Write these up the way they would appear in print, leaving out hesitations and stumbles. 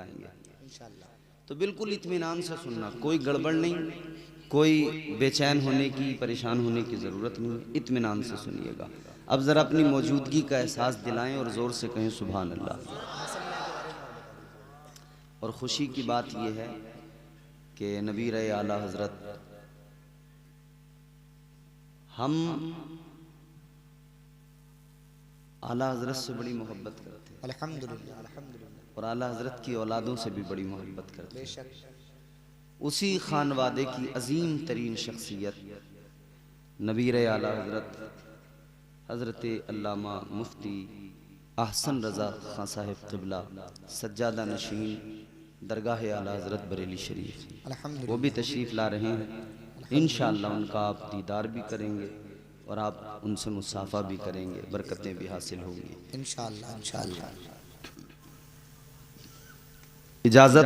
आएंगे इंशाअल्लाह। तो बिल्कुल इत्मीनान से सुनना, कोई गड़बड़ नहीं, कोई बेचैन होने की, परेशान होने की ज़रूरत नहीं, इत्मीनान से सुनिएगा। अब ज़रा अपनी मौजूदगी का एहसास दिलाएं और ज़ोर से कहें सुभान अल्लाह। और ख़ुशी की बात यह है कि नबी रहे आला हज़रत, हम आला हज़रत से बड़ी मोहब्बत करते हैं अल्हम्दुलिल्लाह अल्हम्दुलिल्लाह, और आला हज़रत की औलादों से भी बड़ी मोहब्बत करते हैं। बेशक उसी खानवादे की अजीम तरीन शख्सियत नबी रहे आला हज़रत हज़रत अल्लामा मुफ्ती अहसन रज़ा खां साहिब क़िबला सज्जादा नशीन दरगाह आला हज़रत बरेली शरीफ, वो भी तशरीफ़ ला रहे हैं। इंशाअल्लाह उनका आप दीदार भी करेंगे और आप उनसे मुसाफ़ा भी करेंगे, बरकतें भी हासिल होंगी इंशाअल्लाह इंशाअल्लाह। इजाज़त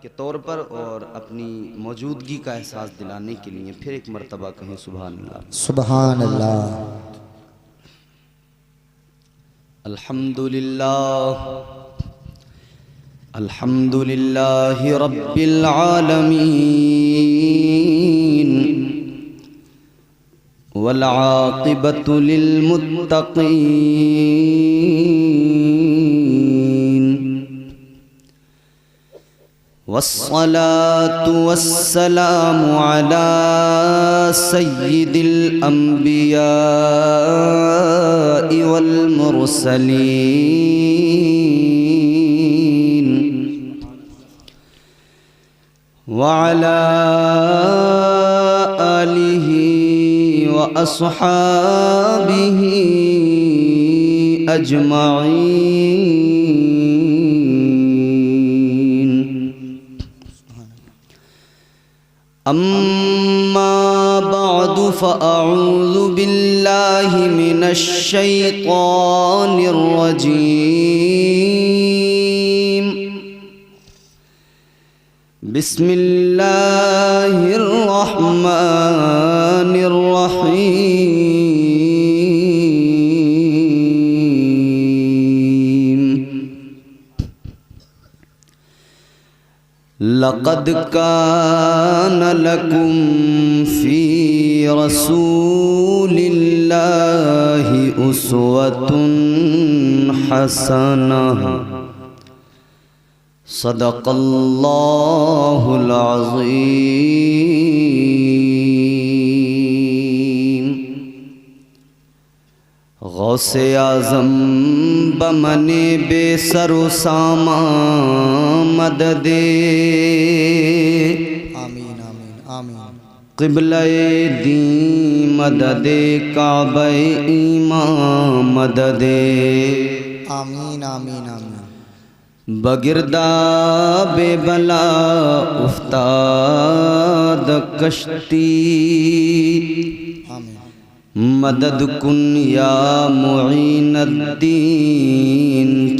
के तौर पर और अपनी मौजूदगी का एहसास दिलाने के लिए फिर एक मरतबा कहें सुभान अल्लाह। सुभान अल्लाह। अल्हम्दुलिल्लाह अल्हम्दुलिल्लाहि रब्बिल आलमीन वल आक़िबतु लिल मुत्तक़ीन वस्सलातु वस्सलामु अला सय्यिदिल अंबियाइ वल मुरसलीन व अला आलिहि व अस्हाबिहि अजमाइन। अम्मा बादु फ़अऊज़ु बिल्लाहि मिनश शैतानिर रजीम। बिस्मिल्लाहिर रहमानिर रहीम। लक़द कान लकुम फ़ी रसूलिल्लाहि उस्वतुन हसनह। सदक़ल्लाहुल अज़ीम। गौसे आज़म बमने बेसरो सामा मददे। आमीन आमीन आमीन। क़िबले दी मददे काबे ईमान मददे। आमीन आमीन आमीन। बगिरदा बेबला उफ्ताद कश्ती। आमीन। मदद कुन या मुईनुद्दीन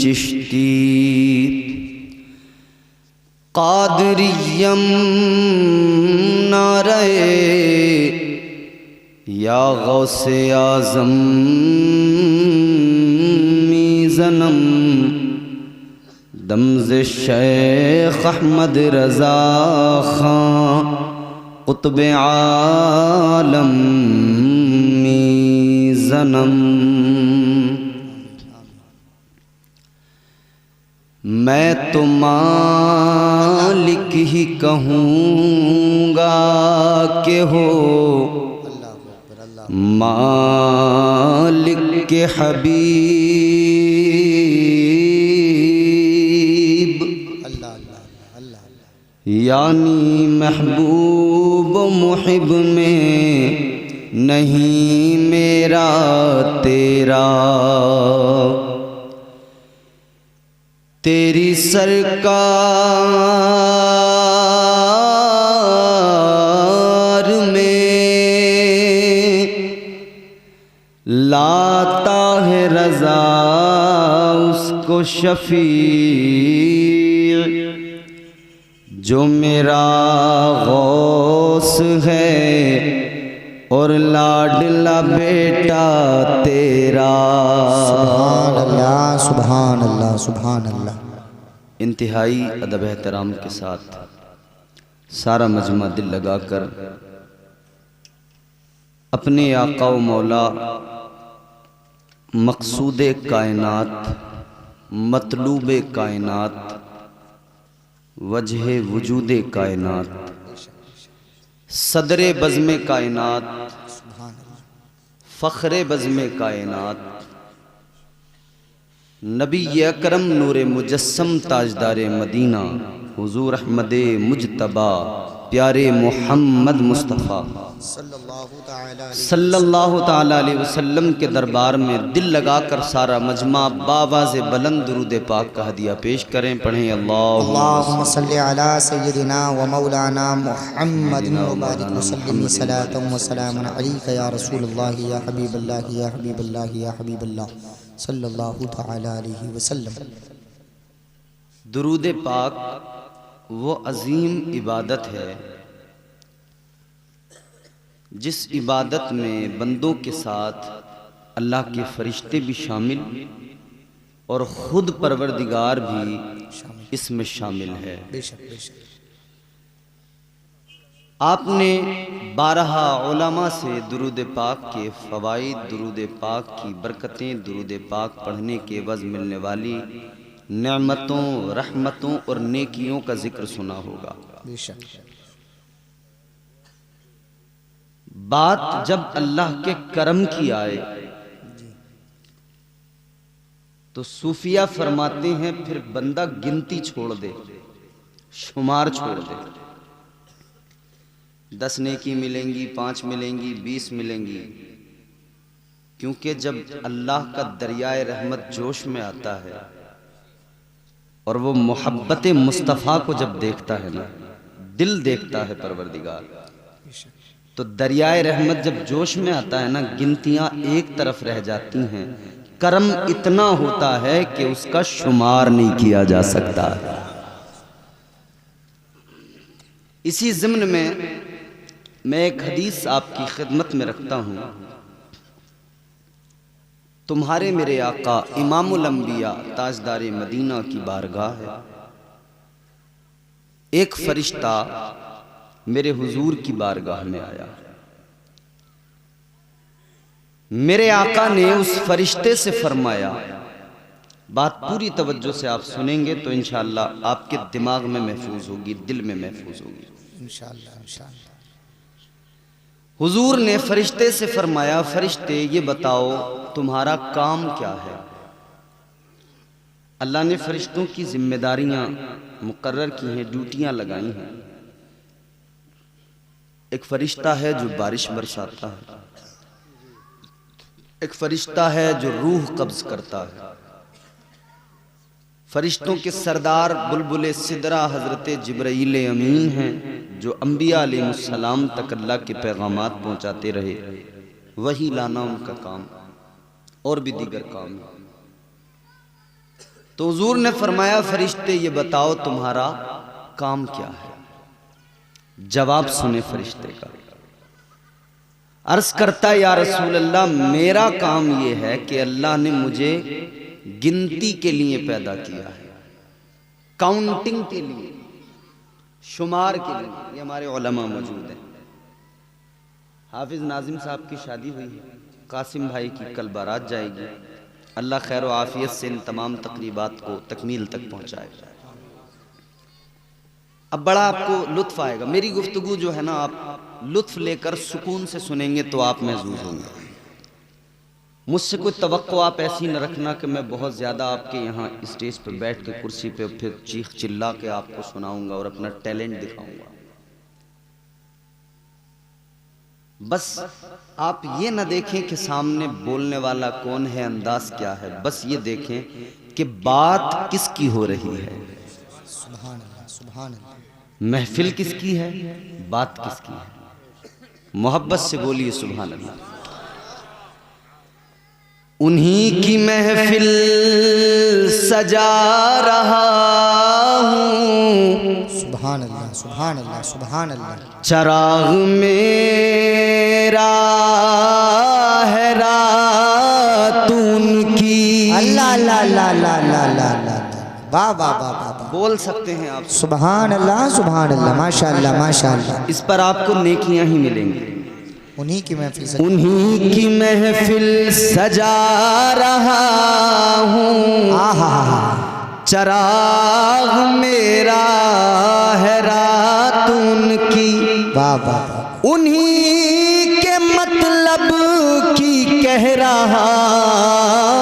चिश्ती। क़ादिरियम नारे या गौसे आज़म मीज़नम। दमज़े शेख अहमद रज़ा खां क़ुत्ब आलम मीज़नम। मैं तो मालिक ही कहूँगा कि हो मालिक के हबीब। यानी महबूब मुहिब में नहीं मेरा तेरा। तेरी सरकार में लाता है रज़ा उसको शफीर। जो मेरा गौस है और लाडला बेटा तेरा। सुभान अल्लाह सुभान अल्लाह सुभान अल्लाह। इंतहाई अदब एहतराम के साथ सारा मजमा दिल लगाकर अपने आका व मौला मकसूद कायनात, मतलूब कायनात, वजह वजूद कायनात, सदरे बज़्म कायनात, फ़ख्रे बज़्म कायनात, नबी अकरम नूर मुजस्सम ताजदार मदीना हुजूर अहमद मुजतबा प्यारे मोहम्मद मुस्तफ़ा सल्लल्लाहु ताला अलैहि वसल्लम के दरबार में दिल लगाकर सारा मजमा बावाज़े बुलंद दुरूद पाक का हदिया पेश करें। पढ़ें अल्लाहुम्मा सल्लि अला सय्यिदिना व मौलाना मुहम्मदिन व बारिक व सल्लिम सलातन व सलामुन अलैका या रसूलल्लाह या हबीबल्लाह या हबीबल्लाह या हबीबल्लाह सल्लल्लाहु ताला अलैहि वसल्लम। दुरूद पाक वो अजीम इबादत है जिस इबादत में बंदों के साथ अल्लाह के फरिश्ते भी शामिल और ख़ुद परवरदिगार भी इसमें शामिल है। आपने 12 उलमा से दुरूद पाक के फ़वाइद, दुरूद पाक की बरकतें, दुरूद पाक पढ़ने के एवज़ मिलने वाली नेमतों, रहमतों और नेकियों का जिक्र सुना होगा। बात जब अल्लाह के करम की आए तो सूफिया फरमाते हैं फिर बंदा गिनती छोड़ दे, शुमार छोड़ दे। 10 नेकी मिलेंगी, 5 मिलेंगी, 20 मिलेंगी, क्योंकि जब अल्लाह का दरियाए रहमत जोश में आता है और वो मोहब्बत मुस्तफ़ा को जब देखता है ना, दिल देखता है परवरदिगार, तो दरियाए रहमत जब जोश में आता है ना, गिनतियां एक तरफ रह जाती हैं। करम इतना होता है कि उसका शुमार नहीं किया जा सकता। इसी ज़िम्न में मैं एक हदीस आपकी खिदमत में रखता हूँ। तुम्हारे मेरे आका इमामुल अंबिया ताजदार मदीना की बारगाह है। एक फरिश्ता मेरे हुजूर की बारगाह में आया। मेरे आका ने उस फरिश्ते से फरमाया, बात पूरी तवज्जो से आप सुनेंगे तो इंशाअल्लाह आपके दिमाग में महफूज होगी, दिल में महफूज होगी इंशाअल्लाह इंशाअल्लाह। हुजूर ने फरिश्ते से फरमाया, फरिश्ते ये बताओ तुम्हारा काम क्या है। अल्लाह ने फरिश्तों की जिम्मेदारियां मुकर्रर की हैं, ड्यूटियां लगाई हैं। एक फरिश्ता है जो बारिश बरसाता है, एक फरिश्ता है जो रूह कब्ज करता है। फरिश्तों के सरदार बुलबुल सिदरा हजरत जिब्राईल अमीन हैं जो अंबिया अलैहिस्सलाम तक अल्लाह के पैगामात पहुंचाते रहे। वही लाना उनका काम, और भी दीगर काम है। तो हुजूर ने फरमाया, फरिश्ते ये बताओ तुम्हारा काम क्या है। जवाब सुने फरिश्ते का। अर्ज करता, या रसूल अल्लाह, मेरा काम ये है कि अल्लाह ने मुझे गिनती के लिए पैदा किया है, काउंटिंग के लिए, शुमार के लिए। ये हमारे उलमा मौजूद हैं। हाफिज नाजिम साहब की शादी हुई है, कासिम भाई की कल बारात जाएगी। अल्लाह खैर व आफियत से इन तमाम तकरीबात को तकमील तक पहुँचाए। अब बड़ा आपको लुत्फ आएगा। मेरी गुफ्तगू जो है ना, आप लुत्फ लेकर सुकून से सुनेंगे तो आप महसूस होंगे। मुझसे कोई तवक्को आप ऐसी न रखना कि मैं बहुत ज़्यादा आपके यहाँ स्टेज पर बैठ के कुर्सी पे फिर चीख चिल्ला के आपको सुनाऊंगा और अपना टैलेंट दिखाऊंगा। बस आप ये न देखें कि सामने बोलने वाला कौन है, अंदाज क्या है। बस ये देखें कि बात किसकी हो रही है। सुभान अल्लाह, सुभान अल्लाह। महफिल किसकी है, बात किसकी है। मोहब्बत से बोलिए सुभान अल्लाह। उन्हीं की महफिल सजा रहा हूँ। सुभान अल्लाह, सुभान अल्लाह, सुभान अल्लाह। चराग मेरा है रात उनकी। अल्लाह अल्लाह अल्लाह अल्लाह अल्लाह अल्लाह। वाह वाह वाह वाह। बोल सकते हैं आप। सुभान अल्लाह, माशाअल्लाह माशाअल्लाह। इस पर आपको नेकियां ही मिलेंगी। उन्हीं की महफिल सजा रहा हूँ, चराग मेरा है रात उनकी, वाह वाह, उन्हीं के मतलब की कह रहा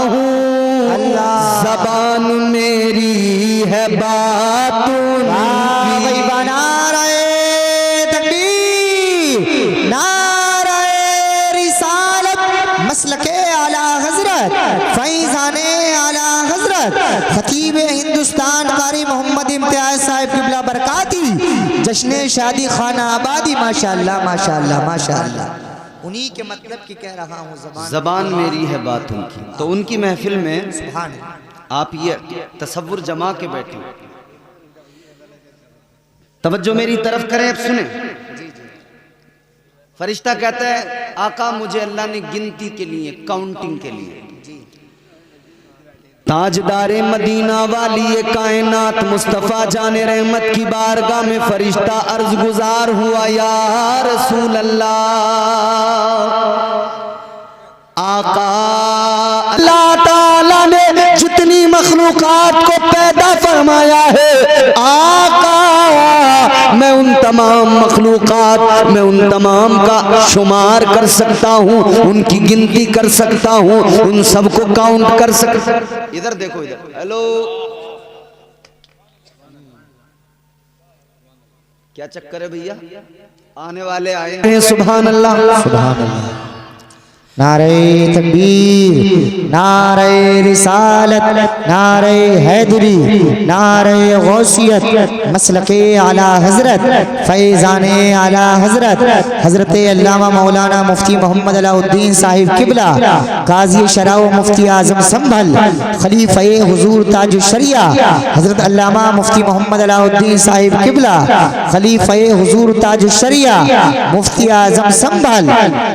हूँ। अल्लाह, ज़बान मेरी है बात उनकी। बना रहे तकबीर, नारे रिसालत, मसलके आला हजरत, फैज़ाने आला हजरत, खतीब हिंदुस्तान कारी मोहम्मद इम्तियाज साहिब क़िबला बरकाती, जश्न शादी खाना आबादी, माशाअल्लाह माशाअल्लाह माशाअल्लाह। उन्हीं के मतलब की कह रहा हूँ, ज़बान मेरी है बात उनकी। तो उनकी महफिल में सुभान आप ये तसव्वुर जमा के बैठे, तवज्जो मेरी तरफ करें, अब सुने। फरिश्ता कहता है आका मुझे अल्लाह ने गिनती के लिए, काउंटिंग के लिए, ताजदारे मदीना वाली ये कायनात मुस्तफ़ा जाने रहमत की बारगाह में फरिश्ता अर्ज गुजार हुआ, या रसूल अल्लाह, आका अल्लाह ताला ने जितनी मखलूकात को पैदा फरमाया है, आका मैं उन तमाम मखलूकात, मैं उन तमाम का शुमार कर सकता हूँ, उनकी गिनती कर सकता हूँ, उन सबको काउंट कर सकता। इधर देखो, इधर, हेलो, क्या चक्कर है भैया? आने वाले आए हैं। सुभान अल्लाह, सुभान अल्लाह। नारे तकबीर, नारे रिसालत, नारे हैदरी, नारे गौसियत, मसलके आला हजरत, फैज़ाने आला हजरत, हजरत अल्लामा मौलाना मुफ्ती मोहम्मद अलाउद्दीन साहिब क़िबला, काज़ी शरा व मुफ्ती आज़म संभल, खलीफा हुजूर ताजुश शरिया, हजरत अल्लामा मुफ्ती मोहम्मद अलाउद्दीन साहिब क़िबला, खलीफा हुजूर ताजुश शरिया, मुफ्ती आज़म संभल,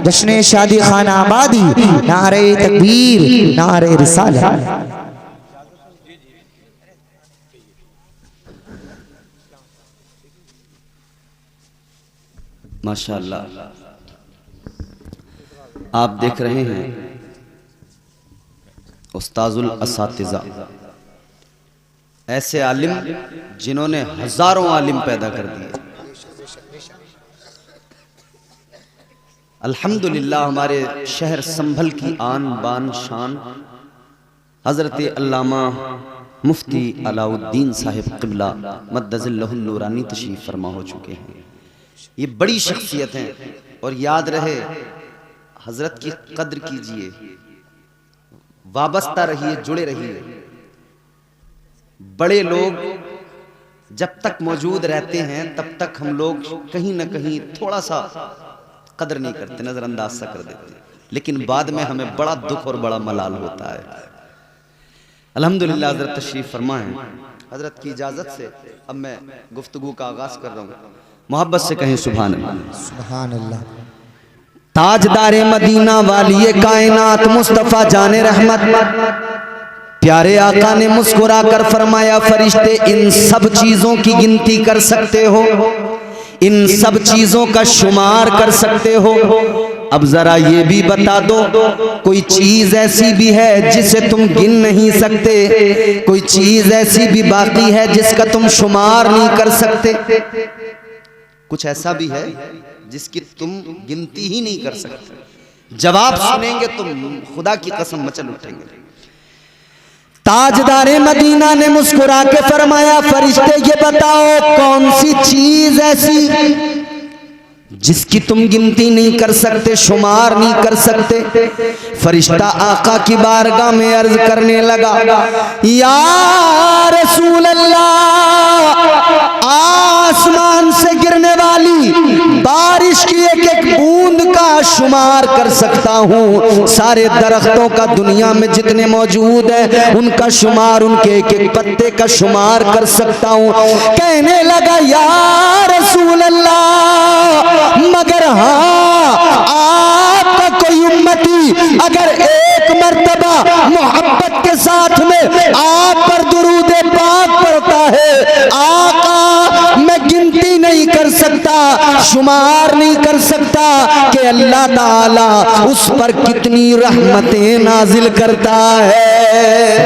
जश्न शादी खाना आबादी, नारे तकबीर, नारे रिसालत। माशाअल्लाह, आप देख रहे हैं उस्ताजुल असातिज़ा, ऐसे आलिम जिन्होंने हजारों आलिम पैदा कर दिए। अल्हम्दुलिल्लाह हमारे शहर संभल की आन बान शान हज़रत अल्लामा मुफ्ती अलाउद्दीन साहिब क़िबला मद्दज़िल्लहुल नूरानी तशरीफ़ फरमा हो चुके हैं। ये बड़ी शख्सियत हैं और याद रहे, हज़रत की कद्र कीजिए, वाबस्ता रहिए, जुड़े रहिए। बड़े लोग जब तक मौजूद रहते हैं तब तक हम लोग कहीं ना कहीं थोड़ा सा कदर नहीं करते, नजरअंदाज सा कर देते, लेकिन बाद में हमें बड़ा दुख और बड़ा मलाल होता है। अल्हम्दुलिल्लाह हजरत तशरीफ फरमा है। हजरत की इजाजत से अब मैं गुफ्तगू का आगाज कर रहा हूँ। मोहब्बत से कहें सुभान अल्लाह, सुभान अल्लाह। ताजदारे मदीना वाली कायनात मुस्तफ़ा जाने रहमत, प्यारे आका ने मुस्कुरा कर फरमाया, फरिश्ते इन सब चीजों की गिनती कर सकते हो, इन सब चीजों का शुमार कर सकते हो। अब जरा ये भी बता दो, कोई चीज ऐसी भी है जिसे तुम गिन नहीं सकते, कोई चीज ऐसी भी बाकी है जिसका तुम शुमार नहीं कर सकते? कुछ ऐसा भी है जिसकी तुम गिनती ही नहीं कर सकते? जवाब सुनेंगे तुम खुदा की कसम मचल उठेंगे। ताजदारे मदीना ने मुस्कुरा के फरमाया, फरिश्ते ये बताओ कौन सी चीज ऐसी जिसकी तुम गिनती नहीं कर सकते, शुमार नहीं कर सकते? फरिश्ता आका की बारगाह में अर्ज करने लगा, या रसूल अल्लाह, आसमान से गिरने वाली बारिश की एक एक बूंद का शुमार कर सकता हूँ, सारे दरख्तों का दुनिया में जितने मौजूद हैं उनका शुमार, उनके एक एक पत्ते का शुमार कर सकता हूँ। कहने लगा, या रसूल अल्लाह, मगर हाँ, आपका कोई उम्मती अगर एक मर्तबा मोहब्बत के साथ में आप पर दुरूद पाक पढ़ता है आका मैं गिनती नहीं कर सकता, शुमार नहीं कर सकता कि अल्लाह ताला उस पर कितनी रहमतें नाजिल करता है।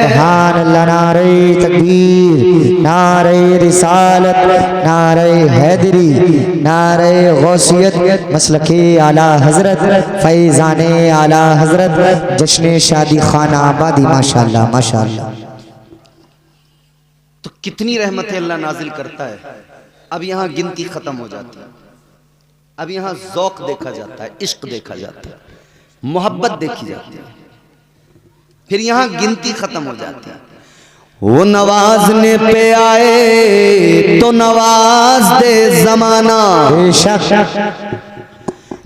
सुभान अल्लाह। नारे तकबीर, नारे रिसालत, नारे हैदरी, नारे गौसियत, मसलके आला हजरत, फैज़ाने आला हजरत, जश्न शादी खाना आबादी। माशाअल्लाह माशाअल्लाह। तो कितनी रहमतें अल्लाह नाजिल करता है। अब यहाँ गिनती खत्म हो जाती है, अब यहाँ ज़ौक़ देखा जाता है, इश्क देखा जाता है, मोहब्बत देखी जाती है, फिर यहाँ गिनती खत्म हो जाती है। वो नवाजने पे आए तो नवाज दे जमाना, बेशक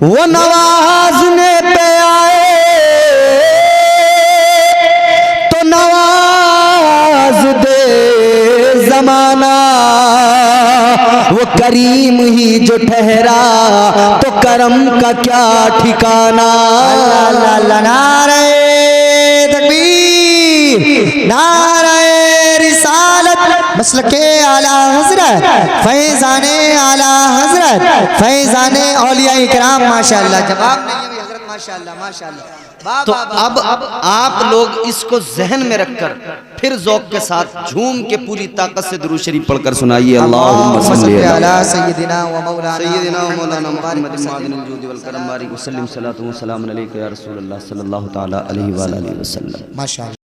वो नवाजने पे आए तो नवाज दे जमाना, वो करीम ही जो ठहरा तो करम का क्या ठिकाना। अल्लाह अल्लाह। नारे तकबीर, नारे रिसालत, मसलके आला हजरत, फैज़ाने आला हजरत, फैज़ाने औलिया इकराम। माशाअल्लाह। जवाब नहीं है भी हजरत। माशाअल्लाह माशाअल्लाह। तो अब आप लोग इसको जहन में रखकर फिर ज़ौक़ के साथ झूम के पूरी ताकत से दुरूद शरीफ पढ़कर सुनाइए। अल्लाहुम्मा सल्ली अला सय्यदिना व मौलाना मुहम्मद मादिनिल जूदि वल करम बारिक वसल्लम सलातु व सलामुन अलैका या रसूलल्लाह सल्लल्लाहु तआला अलैहि व आलिहि वसल्लम। माशाअल्लाह।